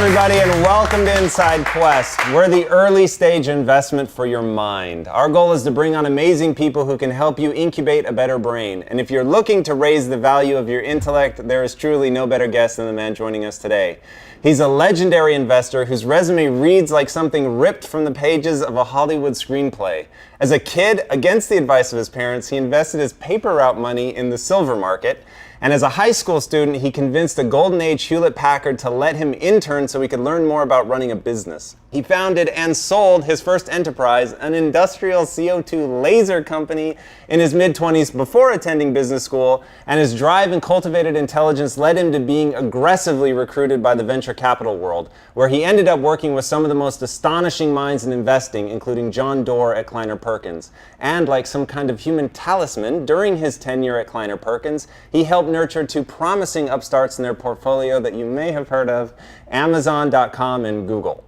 everybody, and welcome to Inside Quest. We're the early stage investment for your mind. Our goal is to bring on amazing people who can help you incubate a better brain. And if you're looking to raise the value of your intellect, there is truly no better guest than the man joining us today. He's a legendary investor whose resume reads like something ripped from the pages of a Hollywood screenplay. As a kid, against the advice of his parents, he invested his paper route money in the silver market. And as a high school student, he convinced a Golden Age Hewlett-Packard to let him intern so he could learn more about running a business. He founded and sold his first enterprise, an industrial CO2 laser company, in his mid-20s before attending business school, and his drive and cultivated intelligence led him to being aggressively recruited by the venture capital world, where he ended up working with some of the most astonishing minds in investing, including John Doerr at Kleiner Perkins. And like some kind of human talisman, during his tenure at Kleiner Perkins, he helped nurture two promising upstarts in their portfolio that you may have heard of, Amazon.com and Google.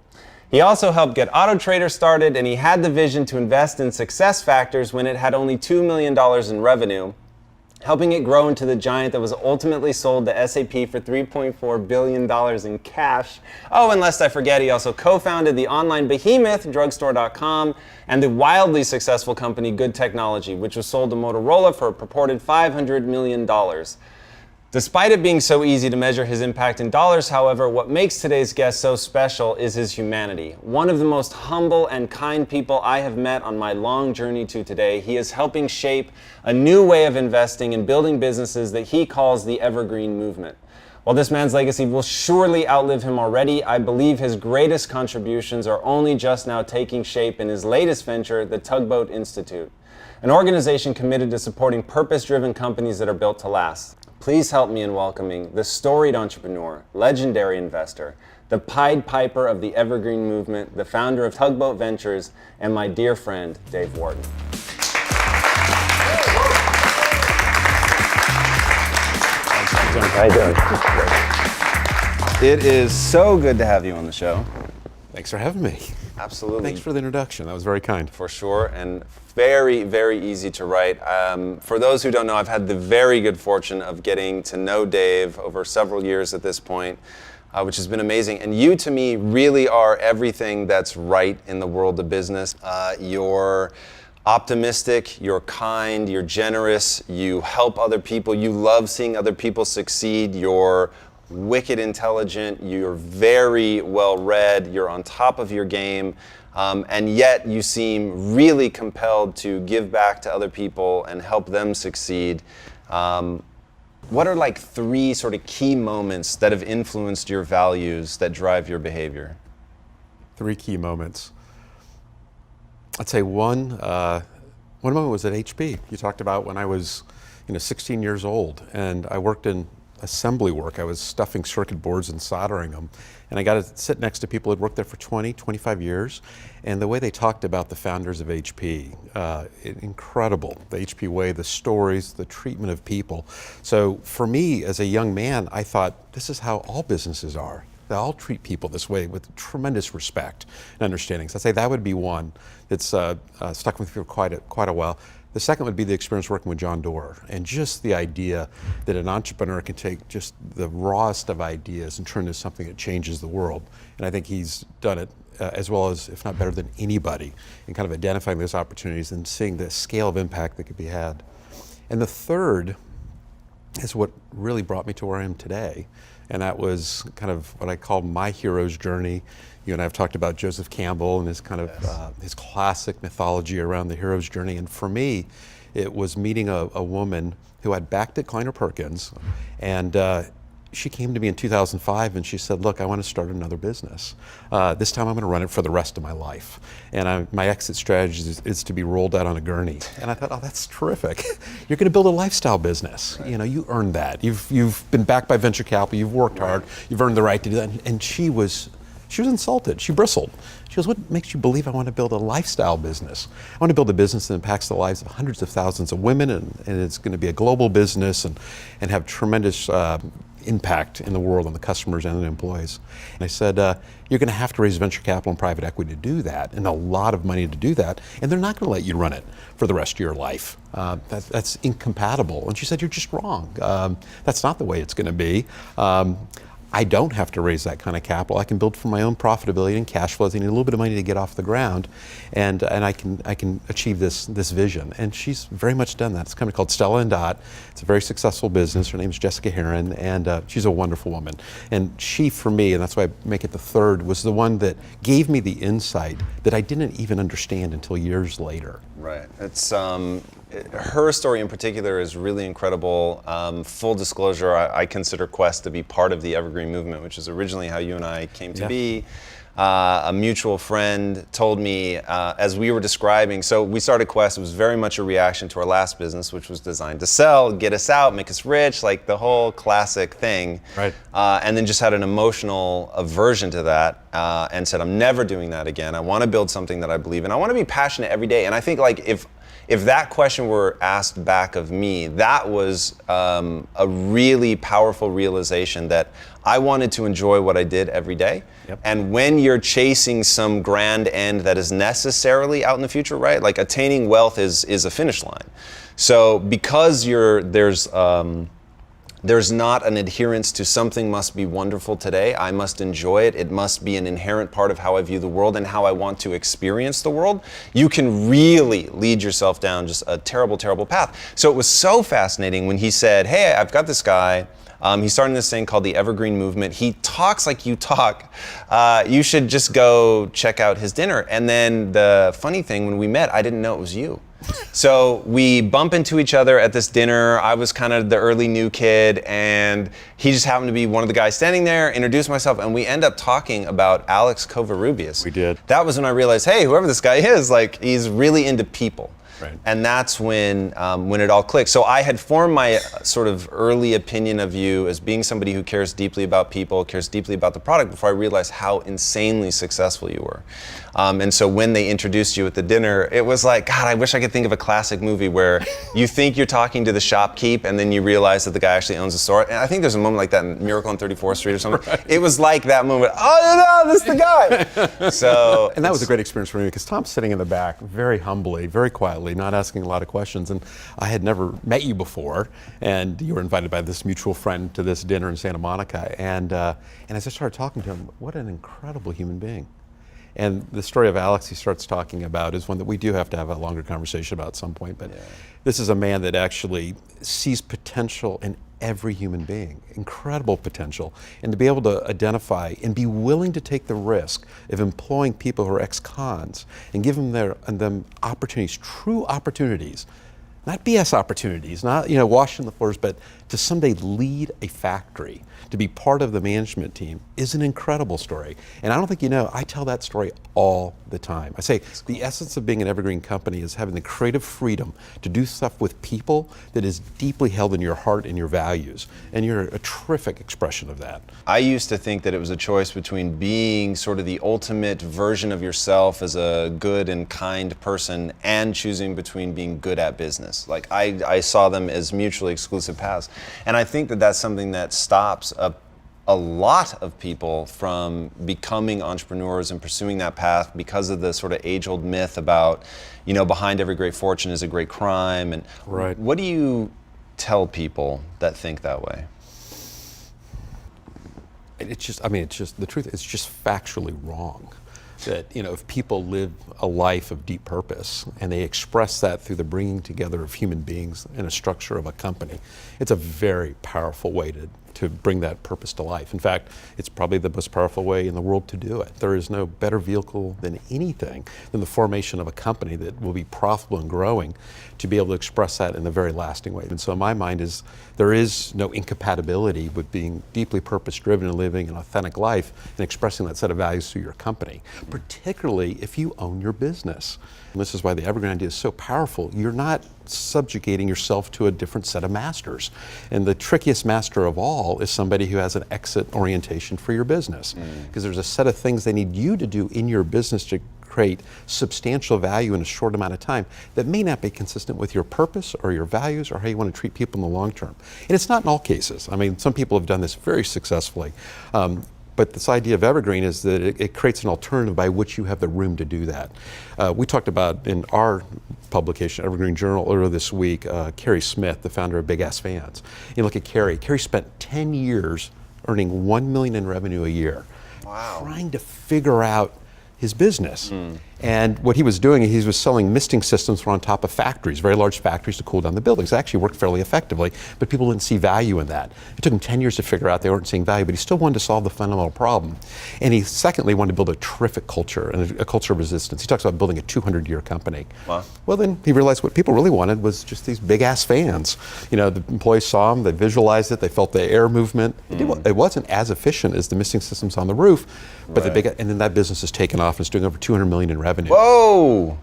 He also helped get AutoTrader started, and he had the vision to invest in SuccessFactors when it had only $2 million in revenue, helping it grow into the giant that was ultimately sold to SAP for $3.4 billion in cash. Oh, and lest I forget, he also co-founded the online behemoth, drugstore.com, and the wildly successful company Good Technology, which was sold to Motorola for a purported $500 million. Despite it being so easy to measure his impact in dollars, however, what makes today's guest so special is his humanity. One of the most humble and kind people I have met on my long journey to today, he is helping shape a new way of investing and building businesses that he calls the Evergreen movement. While this man's legacy will surely outlive him already, I believe his greatest contributions are only just now taking shape in his latest venture, the Tugboat Institute, an organization committed to supporting purpose-driven companies that are built to last. Please help me in welcoming the storied entrepreneur, legendary investor, the Pied Piper of the Evergreen movement, the founder of Tugboat Ventures, and my dear friend, Dave Whorton. How you doing? It is so good to have you on the show. Thanks for having me. Absolutely. Thanks for the introduction. That was very kind. For sure, and very, very easy to write. For those who don't know, I've had the very good fortune of getting to know Dave over several years at this point, which has been amazing. And you, to me, really are everything that's right in the world of business. You're optimistic, you're kind, you're generous, you help other people, you love seeing other people succeed, you're wicked intelligent, you're very well read, you're on top of your game, and yet you seem really compelled to give back to other people and help them succeed. What are like three sort of key moments that have influenced your values that drive your behavior? Three key moments. I'd say one moment was at HP. You talked about when I was 16 years old, and I worked in assembly work. I was stuffing circuit boards and soldering them. And I got to sit next to people who had worked there for 20, 25 years. And the way they talked about the founders of HP, incredible. The HP way, the stories, the treatment of people. So for me, as a young man, I thought, this is how all businesses are. They all treat people this way with tremendous respect and understanding. So I'd say that would be one that's stuck with me for quite a while. The second would be the experience working with John Doerr, and just the idea that an entrepreneur can take just the rawest of ideas and turn into something that changes the world. And I think he's done it as well as, if not better than anybody, in kind of identifying those opportunities and seeing the scale of impact that could be had. And the third is what really brought me to where I am today. And that was kind of what I call my hero's journey. You and I have talked about Joseph Campbell and his kind of his classic mythology around the hero's journey. And for me, it was meeting a woman who had backed at Kleiner Perkins, and she came to me in 2005 and she said, look, I want to start another business. This time I'm going to run it for the rest of my life. And my exit strategy is to be rolled out on a gurney. And I thought, oh, that's terrific. You're going to build a lifestyle business. Right. You earned that. You've been backed by venture capital, you've worked hard, you've earned the right to do that. And she was insulted, she bristled. She goes, what makes you believe I want to build a lifestyle business? I want to build a business that impacts the lives of hundreds of thousands of women, and it's going to be a global business and have tremendous impact in the world on the customers and the employees. And I said, you're going to have to raise venture capital and private equity to do that, and a lot of money to do that, and they're not going to let you run it for the rest of your life. That's incompatible. And she said, you're just wrong. That's not the way it's going to be. I don't have to raise that kind of capital. I can build from my own profitability and cash flows. I need a little bit of money to get off the ground, and I can achieve this vision. And she's very much done that. It's a company called Stella Dot. It's a very successful business. Her name is Jessica Heron, and she's a wonderful woman. And she, for me, and that's why I make it the third, was the one that gave me the insight that I didn't even understand until years later. Right. It's her story in particular is really incredible. Full disclosure, I consider Quest to be part of the Evergreen movement, which is originally how you and I came to be. A mutual friend told me as we were describing, so we started Quest, it was very much a reaction to our last business, which was designed to sell, get us out, make us rich, like the whole classic thing. Right. And then just had an emotional aversion to that and said, I'm never doing that again. I want to build something that I believe in. I want to be passionate every day. And I think like if that question were asked back of me, that was a really powerful realization that I wanted to enjoy what I did every day. Yep. And when you're chasing some grand end that is necessarily out in the future, right? Like attaining wealth is a finish line. So because there's not an adherence to something must be wonderful today, I must enjoy it, it must be an inherent part of how I view the world and how I want to experience the world, you can really lead yourself down just a terrible, terrible path. So it was so fascinating when he said, hey, I've got this guy, he's starting this thing called the Evergreen movement. He talks like you talk. You should just go check out his dinner. And then the funny thing, when we met, I didn't know it was you. So we bump into each other at this dinner. I was kind of the early new kid, and he just happened to be one of the guys standing there, introduced myself, and we end up talking about Alex Covarrubias. We did. That was when I realized, hey, whoever this guy is, like, he's really into people. Right. And that's when it all clicked. So I had formed my sort of early opinion of you as being somebody who cares deeply about people, cares deeply about the product, before I realized how insanely successful you were. And so when they introduced you at the dinner, it was like, God, I wish I could think of a classic movie where you think you're talking to the shopkeep and then you realize that the guy actually owns the store. And I think there's a moment like that in Miracle on 34th Street or something. Right. It was like that moment. Oh, no, this is the guy. So, and that was a great experience for me because Tom's sitting in the back very humbly, very quietly, not asking a lot of questions. And I had never met you before, and you were invited by this mutual friend to this dinner in Santa Monica. And as I started talking to him, what an incredible human being. And the story of Alex he starts talking about is one that we do have to have a longer conversation about at some point. But this is a man that actually sees potential in every human being, incredible potential. And to be able to identify and be willing to take the risk of employing people who are ex-cons and give them opportunities, true opportunities, not BS opportunities, not washing the floors, but to someday lead a factory, to be part of the management team is an incredible story. And I don't think I tell that story all the time. I say the essence of being an evergreen company is having the creative freedom to do stuff with people that is deeply held in your heart and your values. And you're a terrific expression of that. I used to think that it was a choice between being sort of the ultimate version of yourself as a good and kind person and choosing between being good at business. Like I saw them as mutually exclusive paths. And I think that that's something that stops a lot of people from becoming entrepreneurs and pursuing that path because of the sort of age-old myth about, behind every great fortune is a great crime. And right. What do you tell people that think that way? It's just the truth. It's just factually wrong. That if people live a life of deep purpose and they express that through the bringing together of human beings in a structure of a company, it's a very powerful way to bring that purpose to life. In fact, it's probably the most powerful way in the world to do it. There is no better vehicle than anything than the formation of a company that will be profitable and growing to be able to express that in a very lasting way. And so in my mind there is no incompatibility with being deeply purpose-driven and living an authentic life and expressing that set of values through your company, particularly if you own your business. And this is why the Evergreen idea is so powerful. You're not subjugating yourself to a different set of masters. And the trickiest master of all is somebody who has an exit orientation for your business. Because there's a set of things they need you to do in your business to create substantial value in a short amount of time that may not be consistent with your purpose or your values or how you want to treat people in the long term. And it's not in all cases. I mean, some people have done this very successfully. But this idea of Evergreen is that it creates an alternative by which you have the room to do that. We talked about in our publication, Evergreen Journal, earlier this week, Carrie Smith, the founder of Big Ass Fans. You look at Carrie. Carrie spent 10 years earning $1 million in revenue a year, Wow. trying to figure out his business. And what he was doing, he was selling misting systems for on top of factories, very large factories to cool down the buildings. It actually worked fairly effectively, but people didn't see value in that. It took him 10 years to figure out they weren't seeing value, but he still wanted to solve the fundamental problem. And he secondly wanted to build a terrific culture and a culture of resistance. He talks about building a 200-year company. Wow. Well, then he realized what people really wanted was just these big-ass fans. You know, the employees saw them, they visualized it, they felt the air movement. It wasn't as efficient as the misting systems on the roof, but and then that business has taken off and it's doing over $200 million in revenue. Whoa!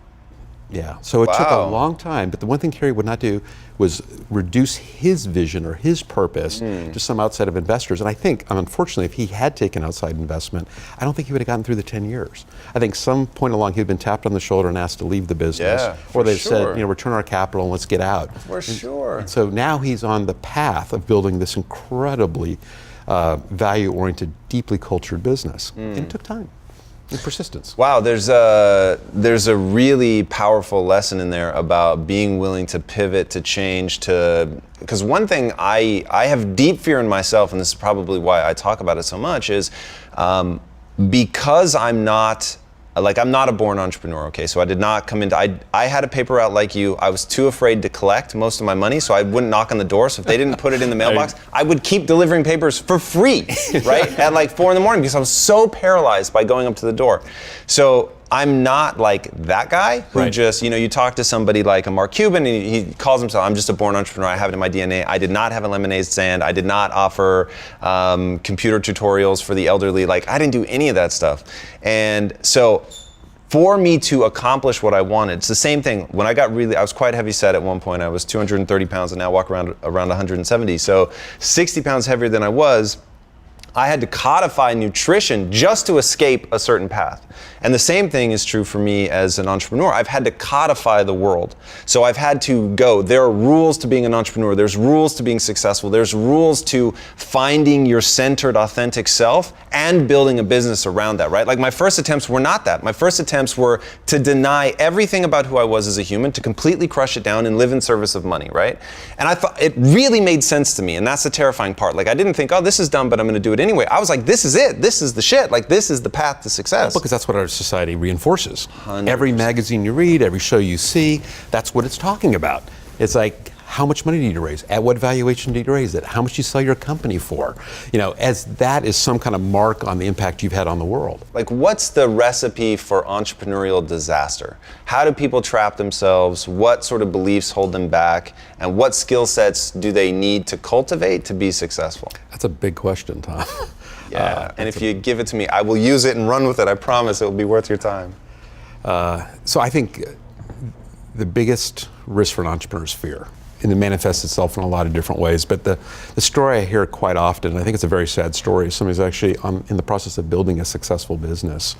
Yeah, so it took a long time, but the one thing Kerry would not do was reduce his vision or his purpose to some outside of investors. And I think, unfortunately, if he had taken outside investment, I don't think he would have gotten through the 10 years. I think some point along he'd been tapped on the shoulder and asked to leave the business. Or they said, you know, return our capital and let's get out. For sure. And so now he's on the path of building this incredibly value-oriented, deeply cultured business. And it took time. And persistence. Wow, there's a really powerful lesson in there about being willing to pivot, to change, because one thing I have deep fear in myself, and this is probably why I talk about it so much, is because I'm not a born entrepreneur, okay? So I did not come into, I had a paper route like you. I was too afraid to collect most of my money, so I wouldn't knock on the door. So if they didn't put it in the mailbox, I would keep delivering papers for free, right? At like 4 a.m. because I was so paralyzed by going up to the door. So I'm not like that guy who just, you know, you talk to somebody like a Mark Cuban and he calls himself, I'm just a born entrepreneur, I have it in my DNA. I did not have a lemonade stand. I did not offer computer tutorials for the elderly. Like, I didn't do any of that stuff. And so for me to accomplish what I wanted, it's the same thing. When I was quite heavy set at one point. I was 230 pounds and now walk around 170. So 60 pounds heavier than I was. I had to codify nutrition just to escape a certain path. And the same thing is true for me as an entrepreneur. I've had to codify the world. So I've had to go, there are rules to being an entrepreneur. There's rules to being successful. There's rules to finding your centered, authentic self and building a business around that, right? Like my first attempts were not that. My first attempts were to deny everything about who I was as a human, to completely crush it down and live in service of money, right? And I thought it really made sense to me. And that's the terrifying part. Like I didn't think, oh, this is dumb, but I'm going to do it anyway. I was like, this is it. This is the shit. Like this is the path to success. Because that's what our society reinforces. 100%. Every magazine you read, every show you see, that's what it's talking about. It's like, how much money do you raise? At what valuation do you raise it? How much do you sell your company for? You know, as that is some kind of mark on the impact you've had on the world. Like, what's the recipe for entrepreneurial disaster? How do people trap themselves? What sort of beliefs hold them back? And what skill sets do they need to cultivate to be successful? That's a big question, Tom. Yeah, and if you give it to me, I will use it and run with it. I promise it will be worth your time. So I think the biggest risk for an entrepreneur is fear. And it manifests itself in a lot of different ways. But the story I hear quite often, and I think it's a very sad story, somebody's actually in the process of building a successful business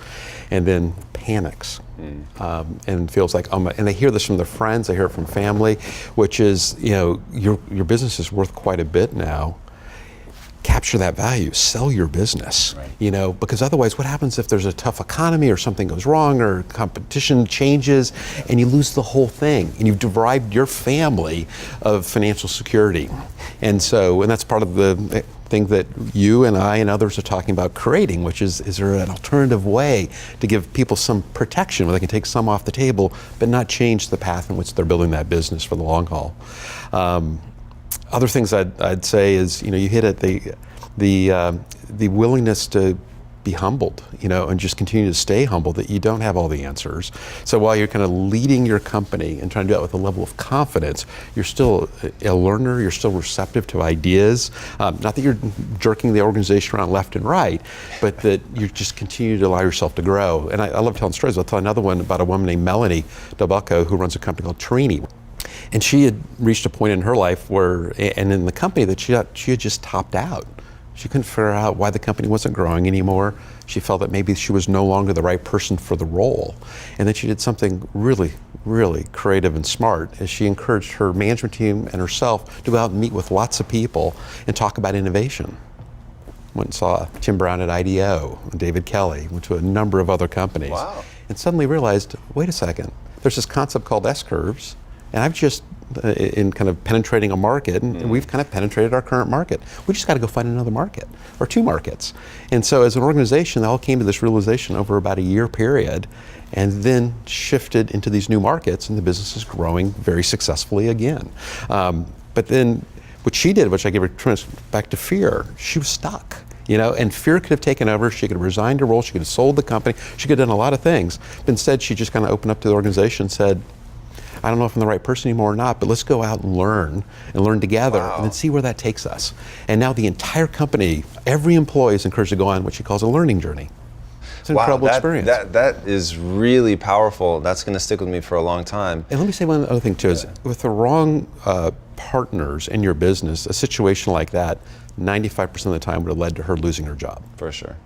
and then panics and feels like, and they hear this from their friends, they hear it from family, which is, you know, your business is worth quite a bit now. Capture that value, sell your business, you know, because otherwise what happens if there's a tough economy or something goes wrong or competition changes and you lose the whole thing and you've deprived your family of financial security. And that's part of the thing that you and I and others are talking about creating, which is there an alternative way to give people some protection where they can take some off the table but not change the path in which they're building that business for the long haul. Other things I'd say is, you know, you hit it, the willingness to be humbled, you know, and just continue to stay humble, that you don't have all the answers. So while you're kind of leading your company and trying to do that with a level of confidence, you're still a learner, you're still receptive to ideas. Not that you're jerking the organization around left and right, but that you just continue to allow yourself to grow. And I love telling stories. I'll tell another one about a woman named Melanie Delbucco who runs a company called Trini. And she had reached a point in her life where, and in the company, that she had just topped out. She couldn't figure out why the company wasn't growing anymore. She felt that maybe she was no longer the right person for the role. And then she did something really, really creative and smart, as she encouraged her management team and herself to go out and meet with lots of people and talk about innovation. Went and saw Tim Brown at IDEO, and David Kelly, went to a number of other companies. Wow. And suddenly realized, wait a second, there's this concept called S-curves, and I've just in kind of penetrating a market, and we've kind of penetrated our current market. We just got to go find another market or two markets. And so as an organization, they all came to this realization over about a year period, and then shifted into these new markets, and the business is growing very successfully again. But then what she did, which I gave her back to fear, she was stuck. And fear could have taken over. She could have resigned her role. She could have sold the company. She could have done a lot of things. But instead, she just kind of opened up to the organization and said, I don't know if I'm the right person anymore or not, but let's go out and learn together, and then see where that takes us. And now the entire company, every employee is encouraged to go on what she calls a learning journey. It's an incredible experience. That is really powerful. That's going to stick with me for a long time. And let me say one other thing too, is with the wrong partners in your business, a situation like that, 95% of the time would have led to her losing her job. For sure.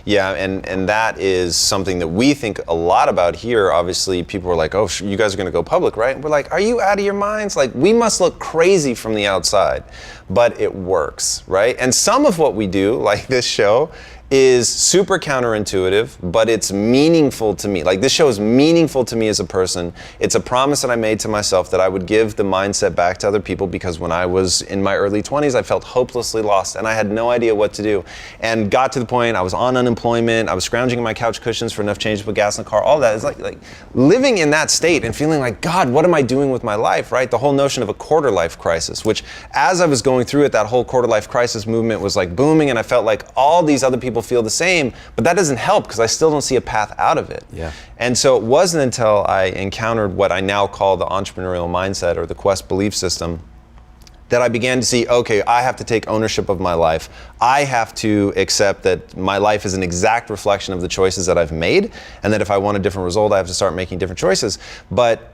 Yeah, and that is something that we think a lot about here. Obviously, people are like, oh, you guys are going to go public, right? And we're like, are you out of your minds? Like, we must look crazy from the outside, but it works, right? And some of what we do, like this show, is super counterintuitive, but it's meaningful to me. Like, this show is meaningful to me as a person. It's a promise that I made to myself that I would give the mindset back to other people, because when I was in my early 20s, I felt hopelessly lost and I had no idea what to do. And got to the point, I was on unemployment, I was scrounging in my couch cushions for enough change to put gas in the car, all that. It's like living in that state and feeling like, God, what am I doing with my life, right? The whole notion of a quarter life crisis, which as I was going through it, that whole quarter life crisis movement was like booming, and I felt like all these other people feel the same, but that doesn't help because I still don't see a path out of it. Yeah. And so it wasn't until I encountered what I now call the entrepreneurial mindset, or the Quest belief system, that I began to see, okay, I have to take ownership of my life. I have to accept that my life is an exact reflection of the choices that I've made, and that if I want a different result, I have to start making different choices. But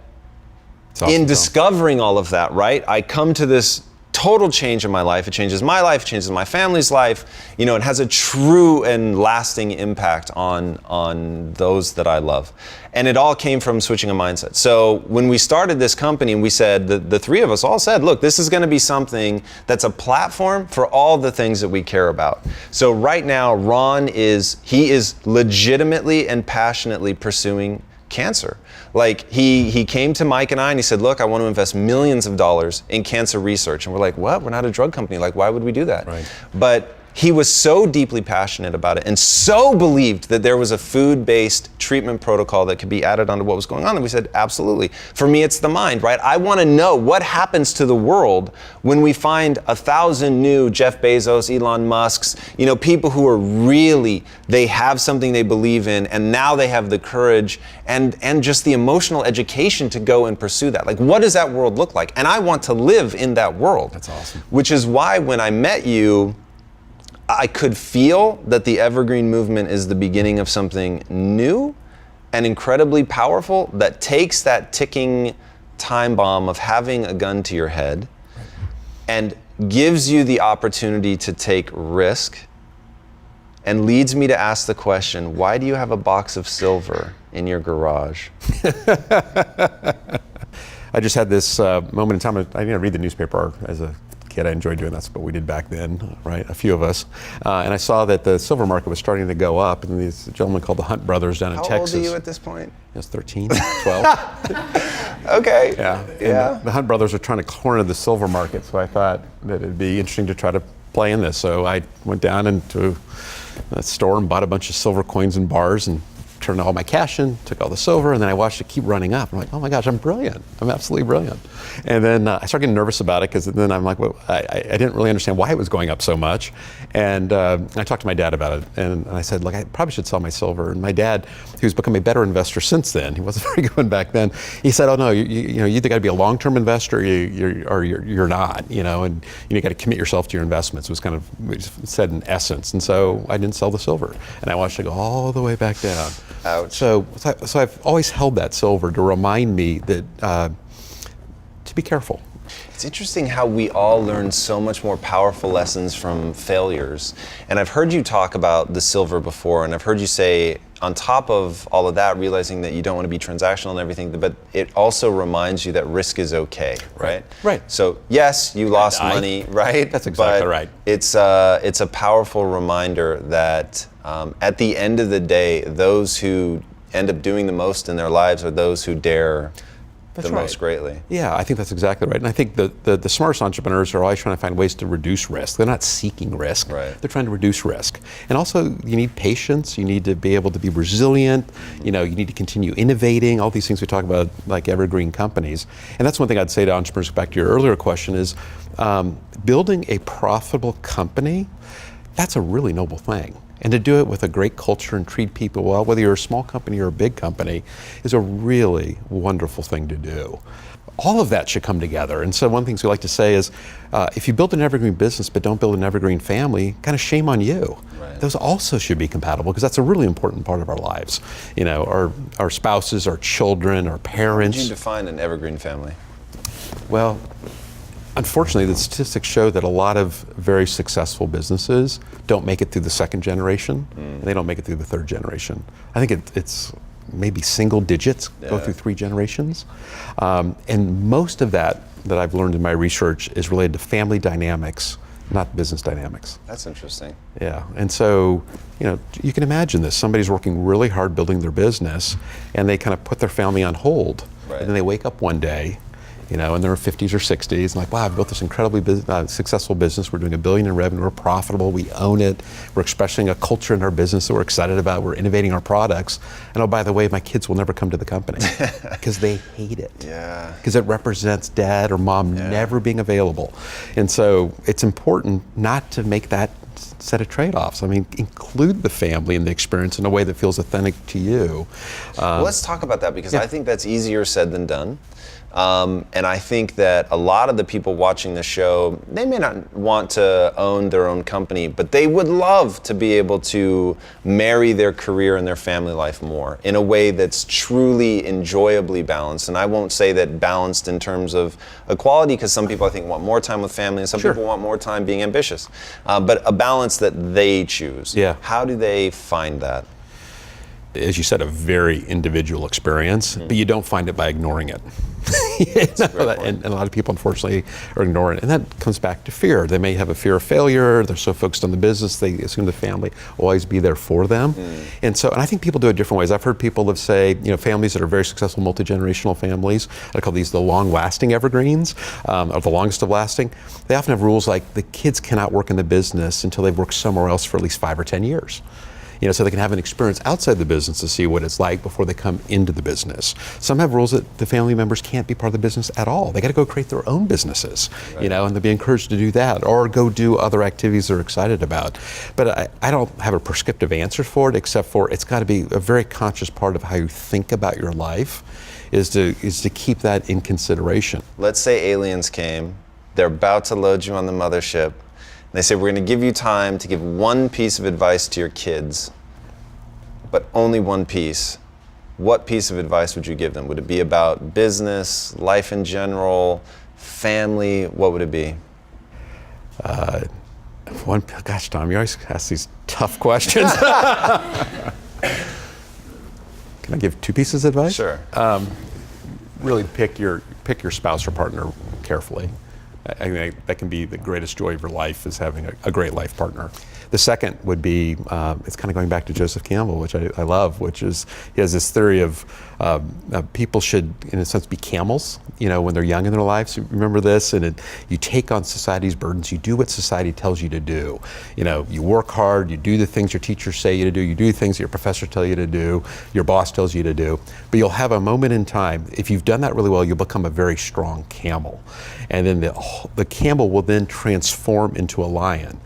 in discovering all of that, right, I come to this total change in my life. It changes my life, it changes my family's life. It has a true and lasting impact on those that I love. And it all came from switching a mindset. So when we started this company, we said, the three of us all said, look, this is going to be something that's a platform for all the things that we care about. So right now, Ron is legitimately and passionately pursuing cancer. Like, he came to Mike and I and he said, look, I want to invest millions of dollars in cancer research. And we're like, what? We're not a drug company. Like, why would we do that? Right. But he was so deeply passionate about it and so believed that there was a food-based treatment protocol that could be added onto what was going on. And we said, absolutely. For me, it's the mind, right? I want to know what happens to the world when we find 1,000 new Jeff Bezos, Elon Musks, people who are really, they have something they believe in, and now they have the courage and just the emotional education to go and pursue that. Like, what does that world look like? And I want to live in that world. That's awesome. Which is why when I met you, I could feel that the Evergreen movement is the beginning of something new and incredibly powerful that takes that ticking time bomb of having a gun to your head and gives you the opportunity to take risk, and leads me to ask the question, why do you have a box of silver in your garage? I just had this moment in time. I didn't read the newspaper as a kid. I enjoyed doing that's what we did back then, right? A few of us. And I saw that the silver market was starting to go up, and these gentlemen called the Hunt brothers down in Texas. How old are you at this point? I was 13, 12. Okay. Yeah. The Hunt brothers are trying to corner the silver market, so I thought that it'd be interesting to try to play in this. So I went down into a store and bought a bunch of silver coins and bars and turned all my cash in, took all the silver, and then I watched it keep running up. I'm like, oh my gosh, I'm brilliant. I'm absolutely brilliant. And then I started getting nervous about it, because then I'm like, well, I didn't really understand why it was going up so much. And I talked to my dad about it, and I said, look, I probably should sell my silver. And my dad, who's become a better investor since then, he wasn't very good back then, he said, oh no, you either got to be a long-term investor or you're not, and you got to commit yourself to your investments, was kind of said in essence. And so I didn't sell the silver, and I watched it go all the way back down. Ouch. So I've always held that silver to remind me that to be careful. It's interesting how we all learn so much more powerful lessons from failures. And I've heard you talk about the silver before, and I've heard you say, on top of all of that, realizing that you don't want to be transactional and everything, but it also reminds you that risk is okay, right? Right. So yes, you lost money, right? That's exactly but right. It's a powerful reminder that at the end of the day, those who end up doing the most in their lives are those who dare That's the right. most greatly. Yeah, I think that's exactly right. And I think the smartest entrepreneurs are always trying to find ways to reduce risk. They're not seeking risk. Right. They're trying to reduce risk. And also, you need patience. You need to be able to be resilient. You need to continue innovating. All these things we talk about, like evergreen companies. And that's one thing I'd say to entrepreneurs, back to your earlier question, is building a profitable company, that's a really noble thing. And to do it with a great culture and treat people well, whether you're a small company or a big company, is a really wonderful thing to do. All of that should come together. And so one of the things we like to say is, if you build an evergreen business but don't build an evergreen family, kind of shame on you. Right. Those also should be compatible, because that's a really important part of our lives. Our spouses, our children, our parents. How would you define an evergreen family? Well, unfortunately, the statistics show that a lot of very successful businesses don't make it through the second generation, and they don't make it through the third generation. I think it's maybe single digits go through 3 generations. And most of that I've learned in my research is related to family dynamics, not business dynamics. That's interesting. Yeah, and so, you can imagine this. Somebody's working really hard building their business, and they kind of put their family on hold. Right. And then they wake up one day, in their 50s or 60s, and like, wow, I've built this incredibly successful business. We're doing $1 billion in revenue. We're profitable. We own it. We're expressing a culture in our business that we're excited about. We're innovating our products. And oh, by the way, my kids will never come to the company because they hate it. Yeah. Because it represents dad or mom never being available. And so it's important not to make that set of trade-offs. I mean, include the family in the experience in a way that feels authentic to you. Well, let's talk about that, because I think that's easier said than done. And I think that a lot of the people watching the show, they may not want to own their own company, but they would love to be able to marry their career and their family life more in a way that's truly enjoyably balanced. And I won't say that balanced in terms of equality, because some people I think want more time with family, and some people want more time being ambitious. But a balance that they choose. Yeah. How do they find that? As you said, a very individual experience, but you don't find it by ignoring it. And a lot of people, unfortunately, are ignoring it. And that comes back to fear. They may have a fear of failure. They're so focused on the business, they assume the family will always be there for them. And I think people do it different ways. I've heard people say, families that are very successful, multi-generational families, I call these the long-lasting evergreens, or the longest of lasting. They often have rules like the kids cannot work in the business until they've worked somewhere else for at least 5 or 10 years. So they can have an experience outside the business to see what it's like before they come into the business. Some have rules that the family members can't be part of the business at all. They got to go create their own businesses, and they'll be encouraged to do that, or go do other activities they're excited about. But I don't have a prescriptive answer for it, except for it's got to be a very conscious part of how you think about your life, is to keep that in consideration. Let's say aliens came, they're about to load you on the mothership. They say, we're going to give you time to give one piece of advice to your kids, but only one piece. What piece of advice would you give them? Would it be about business, life in general, family? What would it be? Gosh, Tom, you always ask these tough questions. Can I give 2 pieces of advice? Sure. Really pick your spouse or partner carefully. I think that can be the greatest joy of your life, is having a great life partner. The second would be, it's kind of going back to Joseph Campbell, which I love, which is, he has this theory of people should, in a sense, be camels, when they're young in their lives. You remember this? And you take on society's burdens. You do what society tells you to do. You work hard. You do the things your teachers say you to do. You do the things that your professors tell you to do. Your boss tells you to do. But you'll have a moment in time. If you've done that really well, you'll become a very strong camel. And then the camel will then transform into a lion.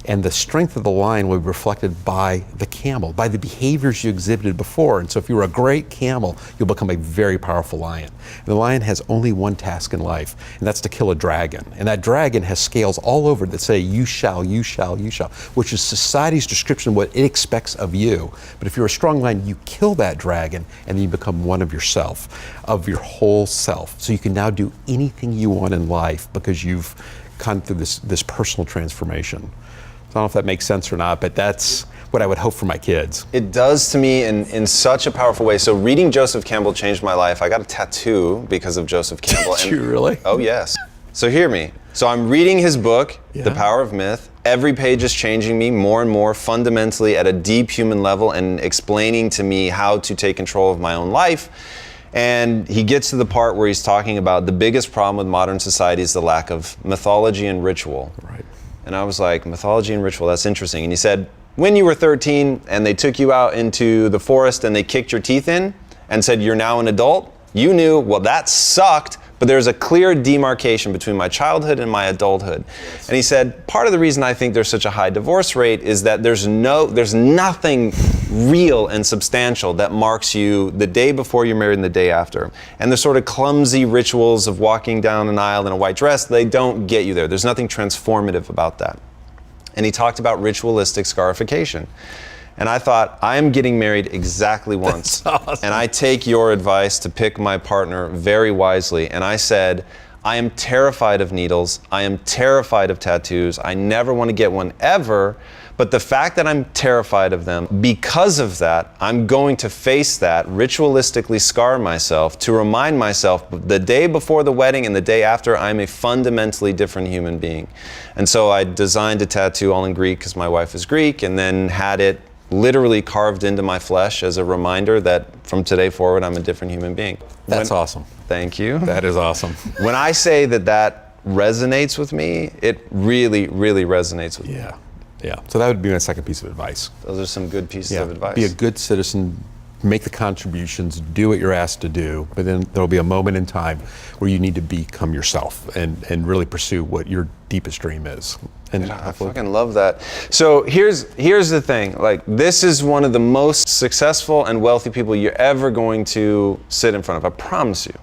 And the strength of the lion will be reflected by the camel, by the behaviors you exhibited before. And so if you were a great camel, you'll become a very powerful lion. And the lion has only one task in life, and that's to kill a dragon. And that dragon has scales all over it that say, you shall, you shall, you shall, which is society's description of what it expects of you. But if you're a strong lion, you kill that dragon, and then you become one of yourself, of your whole self. So you can now do anything you want in life because you've gone through this personal transformation. I don't know if that makes sense or not, but that's what I would hope for my kids. It does to me in such a powerful way. So reading Joseph Campbell changed my life. I got a tattoo because of Joseph Campbell. Did you really? Oh, yes. So hear me. So I'm reading his book, The Power of Myth. Every page is changing me more and more fundamentally at a deep human level and explaining to me how to take control of my own life. And he gets to the part where he's talking about the biggest problem with modern society is the lack of mythology and ritual. Right. And I was like, mythology and ritual, that's interesting. And he said, when you were 13 and they took you out into the forest and they kicked your teeth in and said, you're now an adult, you knew, well, that sucked, but there's a clear demarcation between my childhood and my adulthood. And he said, part of the reason I think there's such a high divorce rate is that there's nothing real and substantial that marks you the day before you're married and the day after. And the sort of clumsy rituals of walking down an aisle in a white dress, they don't get you there. There's nothing transformative about that. And he talked about ritualistic scarification. And I thought, I'm getting married exactly once. That's awesome. And I take your advice to pick my partner very wisely. And I said, I am terrified of needles. I am terrified of tattoos. I never want to get one ever. But the fact that I'm terrified of them, because of that, I'm going to face that, ritualistically scar myself to remind myself the day before the wedding and the day after, I'm a fundamentally different human being. And so I designed a tattoo all in Greek because my wife is Greek, and then had it literally carved into my flesh as a reminder that from today forward, I'm a different human being. That's awesome. Thank you. That is awesome. When I say that resonates with me, it really, really resonates with me. Yeah. Yeah. So that would be my second piece of advice. Those are some good pieces of advice. Be a good citizen, make the contributions, do what you're asked to do, but then there'll be a moment in time where you need to become yourself and really pursue what your deepest dream is. And I fucking love that. So here's the thing, like, this is one of the most successful and wealthy people you're ever going to sit in front of, I promise you.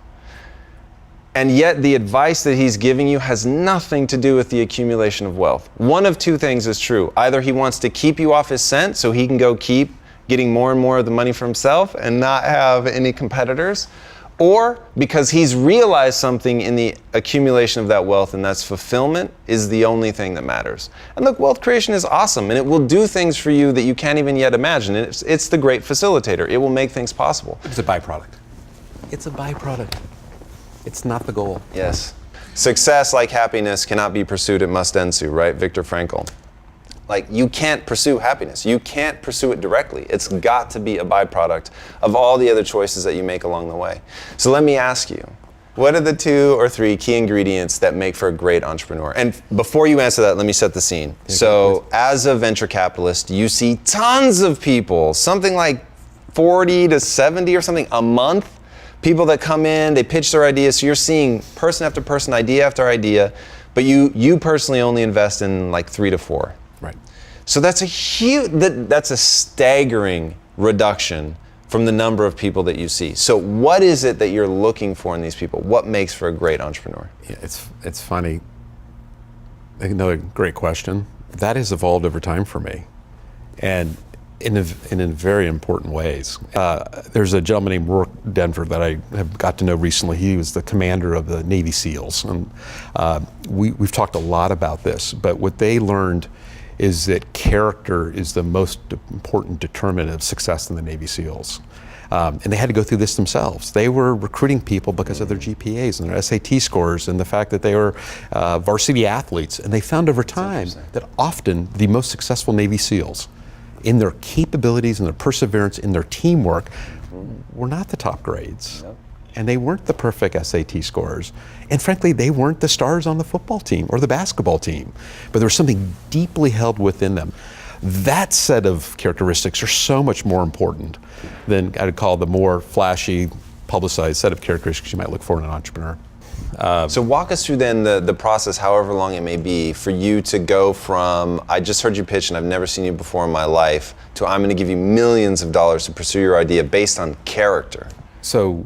And yet the advice that he's giving you has nothing to do with the accumulation of wealth. One of two things is true. Either he wants to keep you off his scent so he can go keep getting more and more of the money for himself and not have any competitors, or because he's realized something in the accumulation of that wealth, and that's fulfillment is the only thing that matters. And look, wealth creation is awesome, and it will do things for you that you can't even yet imagine. It's the great facilitator. It will make things possible. It's a byproduct. It's a byproduct. It's not the goal. Yes. Success, like happiness, cannot be pursued, it must ensue, right? Viktor Frankl. Like, you can't pursue happiness. You can't pursue it directly. It's got to be a byproduct of all the other choices that you make along the way. So let me ask you, what are the 2 or 3 key ingredients that make for a great entrepreneur? And before you answer that, let me set the scene. So as a venture capitalist, you see tons of people, something like 40 to 70 or something a month, people that come in, they pitch their ideas. So you're seeing person after person, idea after idea, but you personally only invest in like 3 to 4. Right. So that's a staggering reduction from the number of people that you see. So what is it that you're looking for in these people? What makes for a great entrepreneur? Yeah, it's funny. Another great question. That has evolved over time for me, and in very important ways. There's a gentleman named Rourke Denver that I have got to know recently. He was the commander of the Navy SEALs, and we've talked a lot about this, but what they learned is that character is the most important determinant of success in the Navy SEALs. And they had to go through this themselves. They were recruiting people because of their GPAs and their SAT scores and the fact that they were varsity athletes. And they found over time that often the most successful Navy SEALs, in their capabilities and their perseverance, in their teamwork, were not the top grades. Yep. And they weren't the perfect SAT scores. And frankly, they weren't the stars on the football team or the basketball team. But there was something deeply held within them. That set of characteristics are so much more important than I'd call the more flashy, publicized set of characteristics you might look for in an entrepreneur. So walk us through then the process, however long it may be, for you to go from, I just heard you pitch and I've never seen you before in my life, to I'm going to give you millions of dollars to pursue your idea based on character. So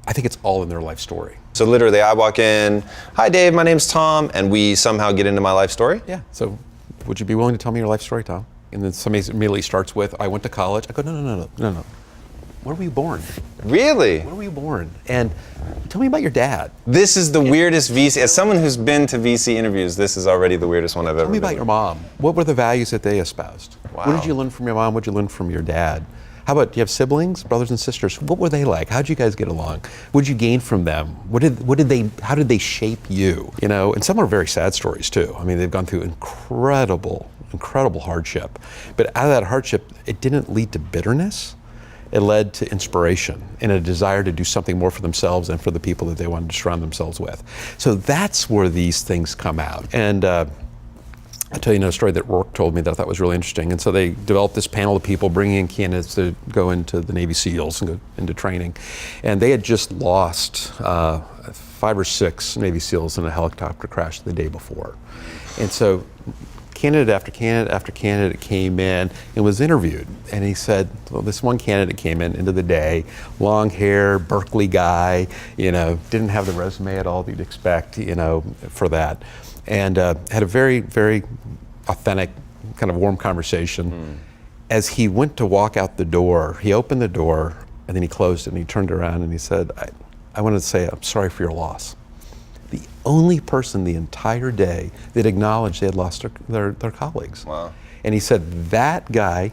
I think it's all in their life story. So literally I walk in, hi Dave, my name's Tom, and we somehow get into my life story? Yeah, so would you be willing to tell me your life story, Tom? And then somebody immediately starts with, I went to college. I go, no. Where were you born? Really? Where were you born? And tell me about your dad. This is the weirdest VC. As someone who's been to VC interviews, this is already the weirdest one I've ever been. Tell me about your mom. What were the values that they espoused? Wow. What did you learn from your mom? What did you learn from your dad? How about, do you have siblings, brothers and sisters? What were they like? How did you guys get along? What did you gain from them? How did they shape you? You know, and some are very sad stories too. I mean, they've gone through incredible hardship. But out of that hardship, it didn't lead to bitterness. it led to inspiration and a desire to do something more for themselves and for the people that they wanted to surround themselves with. So that's where these things come out. And I'll tell you another story that Rourke told me that I thought was really interesting. And so they developed this panel of people bringing in candidates to go into the Navy SEALs and go into training. And they had just lost 5 or 6 Navy SEALs in a helicopter crash the day before. And so candidate after candidate after candidate came in and was interviewed. And he said, well, this one candidate came in into the day, long hair, Berkeley guy, didn't have the resume at all that you'd expect, for that. And had a very, very authentic, kind of warm conversation. As he went to walk out the door, he opened the door and then he closed it and he turned around and he said, I wanted to say, I'm sorry for your loss. The only person the entire day that acknowledged they had lost their colleagues. Wow. And he said, that guy,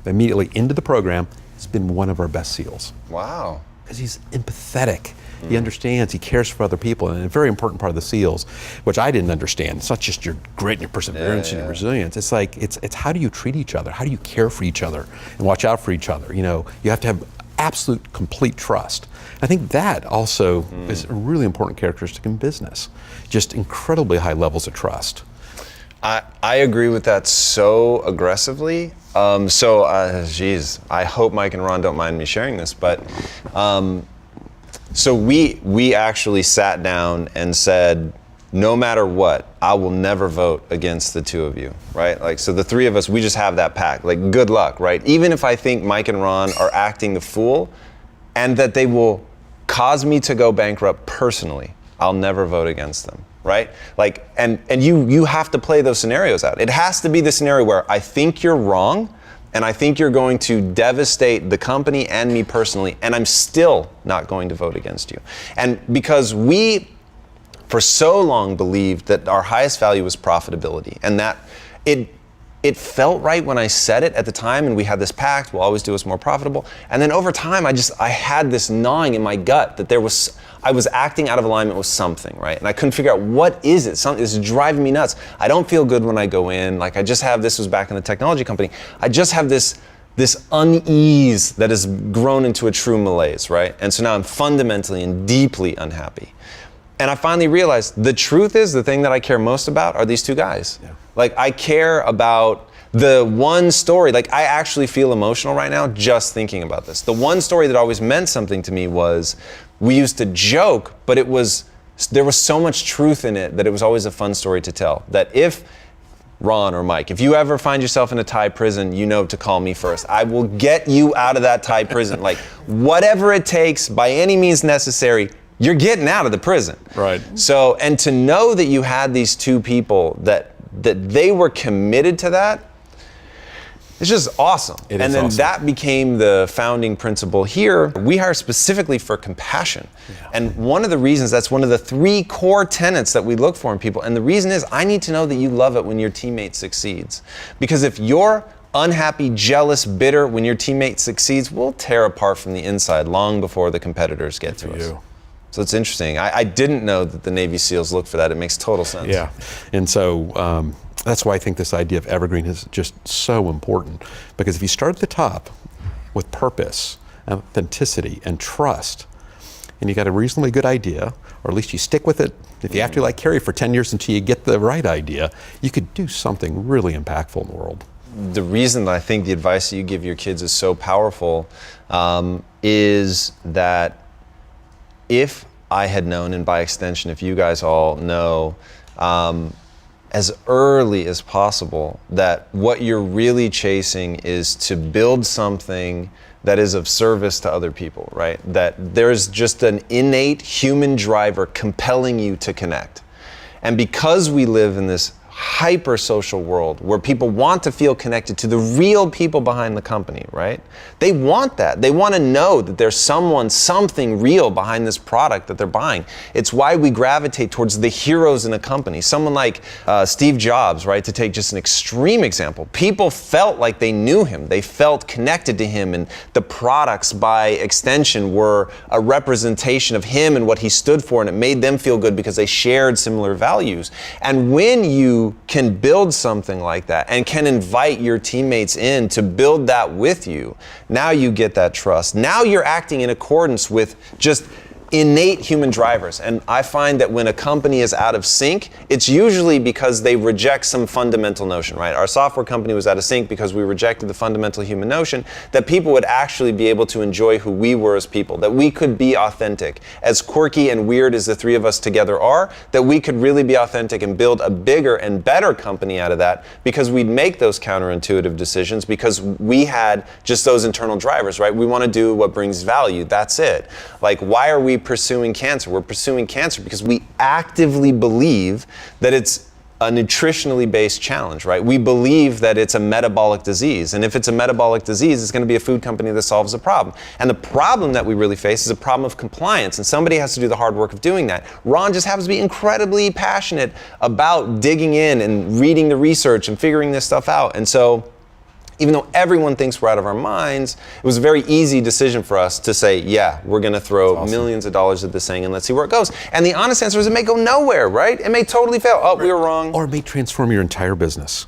immediately into the program, has been one of our best SEALs. Wow. Because he's empathetic. He understands, he cares for other people, and a very important part of the SEALs, which I didn't understand. It's not just your grit and your perseverance and your resilience. It's like, it's how do you treat each other? How do you care for each other and watch out for each other? You have to have absolute, complete trust. I think that also is a really important characteristic in business. Just incredibly high levels of trust. I agree with that so aggressively. Geez, I hope Mike and Ron don't mind me sharing this, but so we actually sat down and said, no matter what, I will never vote against the two of you, right? Like, so the three of us, we just have that pact. Like, good luck, right? Even if I think Mike and Ron are acting the fool and that they will cause me to go bankrupt personally, I'll never vote against them, right? Like, and you have to play those scenarios out. It has to be the scenario where I think you're wrong, and I think you're going to devastate the company and me personally, and I'm still not going to vote against you. And because we, for so long, believed that our highest value was profitability, and that it felt right when I said it at the time, and we had this pact, we'll always do what's more profitable. And then over time, I had this gnawing in my gut that I was acting out of alignment with something, right? And I couldn't figure out, what is it? This is driving me nuts. I don't feel good when I go in. Like, this was back in the technology company. I just have this unease that has grown into a true malaise, right? And so now I'm fundamentally and deeply unhappy. And I finally realized the truth is, the thing that I care most about are these two guys. Yeah. Like, I care about the one story. Like, I actually feel emotional right now just thinking about this. The one story that always meant something to me was, we used to joke, but there was so much truth in it that it was always a fun story to tell. That if Ron or Mike, if you ever find yourself in a Thai prison, you know to call me first. I will get you out of that Thai prison. Like, whatever it takes, by any means necessary, you're getting out of the prison. Right. So, and to know that you had these two people that they were committed to that, it's just awesome. And then awesome. That became the founding principle here. We hire specifically for compassion. Yeah. And one of the reasons, that's one of the 3 core tenets that we look for in people. And the reason is, I need to know that you love it when your teammate succeeds. Because if you're unhappy, jealous, bitter when your teammate succeeds, we'll tear apart from the inside long before the competitors get to us. So it's interesting. I didn't know that the Navy SEALs look for that. It makes total sense. Yeah, and so that's why I think this idea of evergreen is just so important. Because if you start at the top with purpose, authenticity, and trust, and you got a reasonably good idea, or at least you stick with it, if you have to, like Carrie, for 10 years until you get the right idea, you could do something really impactful in the world. The reason that I think the advice that you give your kids is so powerful is that if I had known, and by extension, if you guys all know, as early as possible, that what you're really chasing is to build something that is of service to other people, right? That there's just an innate human driver compelling you to connect. And because we live in this hyper-social world where people want to feel connected to the real people behind the company, right? They want that. They want to know that there's something real behind this product that they're buying. It's why we gravitate towards the heroes in a company. Someone like Steve Jobs, right? To take just an extreme example. People felt like they knew him. They felt connected to him, and the products by extension were a representation of him and what he stood for, and it made them feel good because they shared similar values. And when you you can build something like that and can invite your teammates in to build that with you, now you get that trust. Now you're acting in accordance with just innate human drivers. And I find that when a company is out of sync, it's usually because they reject some fundamental notion, right? Our software company was out of sync because we rejected the fundamental human notion that people would actually be able to enjoy who we were as people, that we could be authentic. As quirky and weird as the three of us together are, that we could really be authentic and build a bigger and better company out of that because we'd make those counterintuitive decisions because we had just those internal drivers, right? We want to do what brings value. That's it. Like, why are we pursuing cancer? We're pursuing cancer because we actively believe that it's a nutritionally based challenge, right? We believe that it's a metabolic disease. And if it's a metabolic disease, it's going to be a food company that solves the problem. And the problem that we really face is a problem of compliance. And somebody has to do the hard work of doing that. Ron just happens to be incredibly passionate about digging in and reading the research and figuring this stuff out. And so, even though everyone thinks we're out of our minds, it was a very easy decision for us to say, yeah, we're going to throw millions of dollars at this thing and let's see where it goes. And the honest answer is it may go nowhere, right? It may totally fail. Oh, we were wrong. Or it may transform your entire business.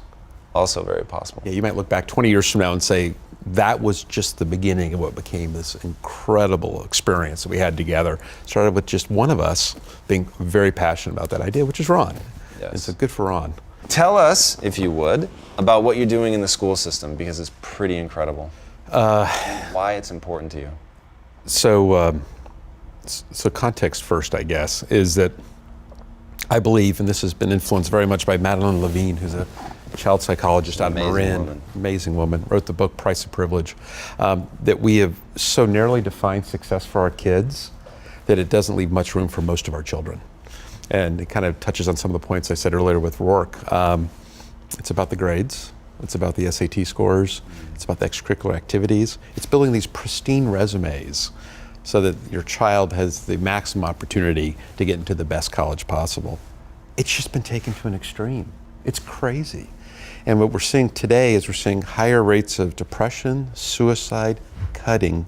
Also very possible. Yeah, you might look back 20 years from now and say, that was just the beginning of what became this incredible experience that we had together. Started with just one of us being very passionate about that idea, which is Ron. Yes. And so good for Ron. Tell us, if you would, about what you're doing in the school system, because it's pretty incredible. Why it's important to you. So context first, I guess, is that I believe, and this has been influenced very much by Madeline Levine, who's a child psychologist out of Marin, amazing woman, wrote the book Price of Privilege, that we have so narrowly defined success for our kids that it doesn't leave much room for most of our children. And it kind of touches on some of the points I said earlier with Rourke. It's about the grades. It's about the SAT scores. It's about the extracurricular activities. It's building these pristine resumes so that your child has the maximum opportunity to get into the best college possible. It's just been taken to an extreme. It's crazy. And what we're seeing today is we're seeing higher rates of depression, suicide, cutting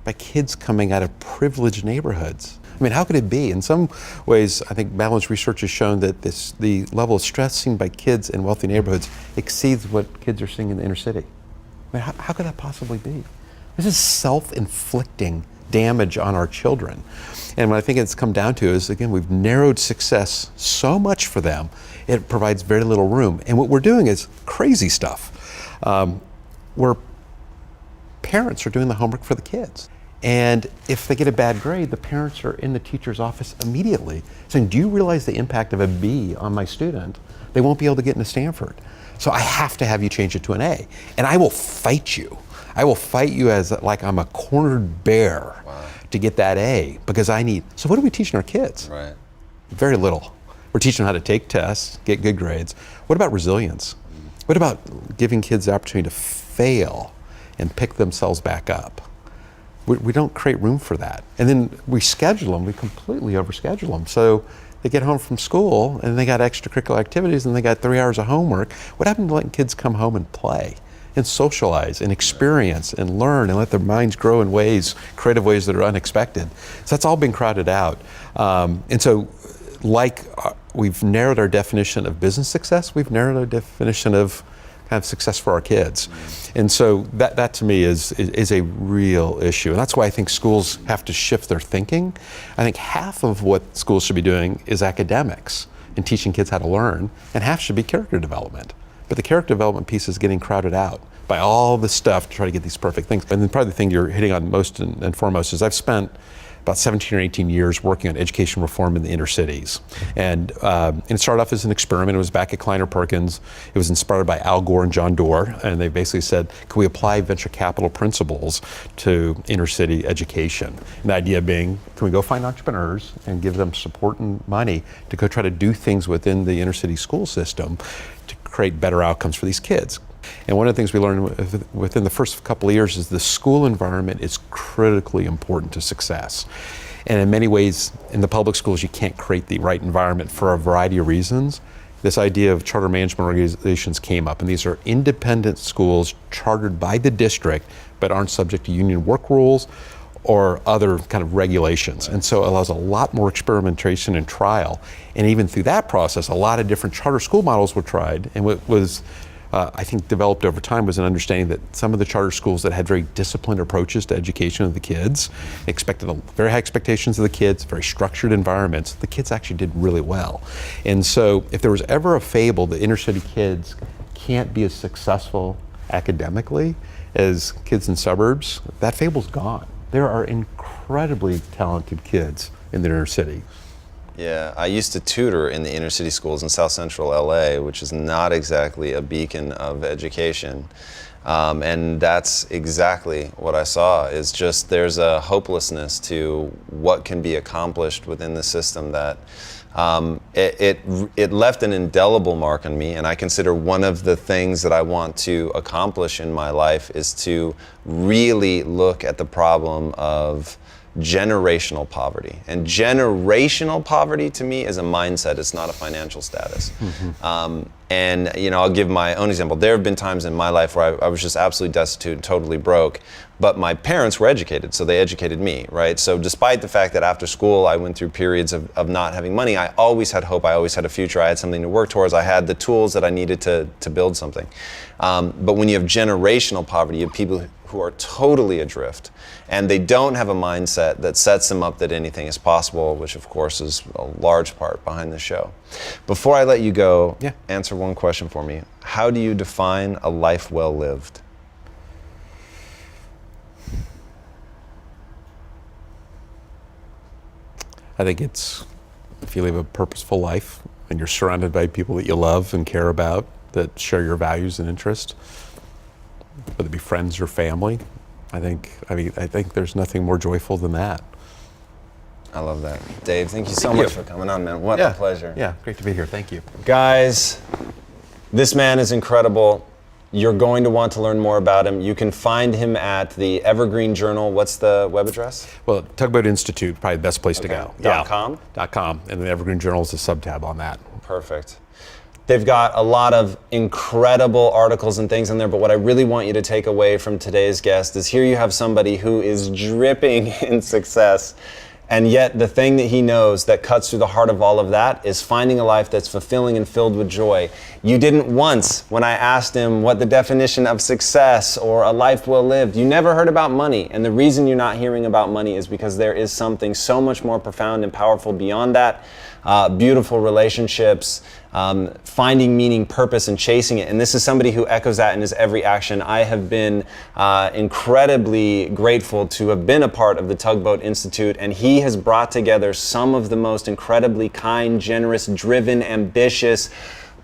by kids coming out of privileged neighborhoods. I mean, how could it be? In some ways, I think Madeline's research has shown that the level of stress seen by kids in wealthy neighborhoods exceeds what kids are seeing in the inner city. I mean, how could that possibly be? This is self-inflicting damage on our children. And what I think it's come down to is, again, we've narrowed success so much for them, it provides very little room. And what we're doing is crazy stuff, where parents are doing the homework for the kids. And if they get a bad grade, the parents are in the teacher's office immediately saying, do you realize the impact of a B on my student? They won't be able to get into Stanford. So I have to have you change it to an A. And I will fight you. I will fight you as like I'm a cornered bear to get that A because I need. So what are we teaching our kids? Right. Very little. We're teaching them how to take tests, get good grades. What about resilience? What about giving kids the opportunity to fail and pick themselves back up? We don't create room for that. And then we schedule them, we completely overschedule them. So they get home from school and they got extracurricular activities and they got 3 hours of homework. What happened to letting kids come home and play and socialize and experience and learn and let their minds grow in ways, creative ways that are unexpected? So that's all been crowded out. And so we've narrowed our definition of business success, we've narrowed our definition of kind of success for our kids. And so that to me is a real issue. And that's why I think schools have to shift their thinking. I think half of what schools should be doing is academics and teaching kids how to learn, and half should be character development. But the character development piece is getting crowded out by all this stuff to try to get these perfect things. And then probably the thing you're hitting on most and foremost is I've spent about 17 or 18 years working on education reform in the inner cities. And it started off as an experiment. It was back at Kleiner Perkins. It was inspired by Al Gore and John Doerr. And they basically said, can we apply venture capital principles to inner city education? And the idea being, can we go find entrepreneurs and give them support and money to go try to do things within the inner city school system to create better outcomes for these kids? And one of the things we learned within the first couple of years is the school environment is critically important to success. And in many ways, in the public schools, you can't create the right environment for a variety of reasons. This idea of charter management organizations came up, and these are independent schools chartered by the district, but aren't subject to union work rules or other kind of regulations. And so it allows a lot more experimentation and trial. And even through that process, a lot of different charter school models were tried. And what was, I think, developed over time was an understanding that some of the charter schools that had very disciplined approaches to education of the kids, expected very high expectations of the kids, very structured environments, the kids actually did really well. And so if there was ever a fable that inner city kids can't be as successful academically as kids in suburbs, that fable's gone. There are incredibly talented kids in the inner city. Yeah, I used to tutor in the inner city schools in South Central LA, which is not exactly a beacon of education. And that's exactly what I saw, is just there's a hopelessness to what can be accomplished within the system that it left an indelible mark on me. And I consider one of the things that I want to accomplish in my life is to really look at the problem of generational poverty. And generational poverty to me is a mindset, it's not a financial status. And I'll give my own example. There have been times in my life where I was just absolutely destitute and totally broke, but my parents were educated, so they educated me, right? So despite the fact that after school I went through periods of not having money, I always had hope, I always had a future, I had something to work towards, I had the tools that I needed to build something. But when you have generational poverty, you have people who are totally adrift, and they don't have a mindset that sets them up that anything is possible, which of course is a large part behind the show. Before I let you go, answer one question for me. How do you define a life well lived? I think it's if you live a purposeful life and you're surrounded by people that you love and care about, that share your values and interests, whether it be friends or family. I think there's nothing more joyful than that. I love that. Dave, thank you so much for coming on, man. What a pleasure. Yeah, great to be here. Thank you. Guys, this man is incredible. You're going to want to learn more about him. You can find him at the Evergreen Journal. What's the web address? Well, Tugboat Institute, probably the best place to go. .com? .com, and the Evergreen Journal is a sub-tab on that. Perfect. They've got a lot of incredible articles and things in there, but what I really want you to take away from today's guest is here you have somebody who is dripping in success, and yet the thing that he knows that cuts through the heart of all of that is finding a life that's fulfilling and filled with joy. You didn't once, when I asked him what the definition of success or a life well lived, you never heard about money. And the reason you're not hearing about money is because there is something so much more profound and powerful beyond that. Beautiful relationships, finding meaning, purpose, and chasing it. And this is somebody who echoes that in his every action. I have been incredibly grateful to have been a part of the Tugboat Institute, and he has brought together some of the most incredibly kind, generous, driven, ambitious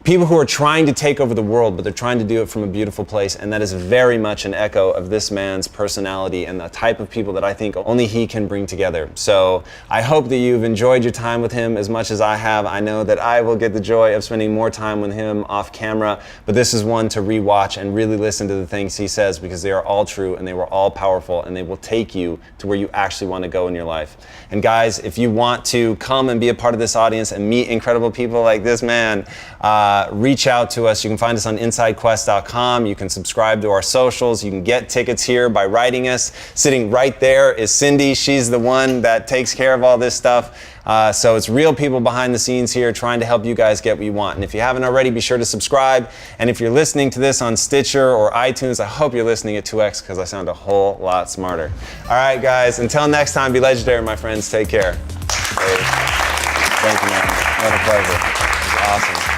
people who are trying to take over the world, but they're trying to do it from a beautiful place, and that is very much an echo of this man's personality and the type of people that I think only he can bring together. So I hope that you've enjoyed your time with him as much as I have. I know that I will get the joy of spending more time with him off camera, but this is one to rewatch and really listen to the things he says, because they are all true and they were all powerful, and they will take you to where you actually want to go in your life. And guys, if you want to come and be a part of this audience and meet incredible people like this man, reach out to us. You can find us on InsideQuest.com. You can subscribe to our socials. You can get tickets here by writing us. Sitting right there is Cindy. She's the one that takes care of all this stuff. So it's real people behind the scenes here trying to help you guys get what you want. And if you haven't already, be sure to subscribe. And if you're listening to this on Stitcher or iTunes, I hope you're listening at 2x, because I sound a whole lot smarter. All right, guys, until next time, be legendary, my friends. Take care. Thank you, man. What a pleasure. It was awesome.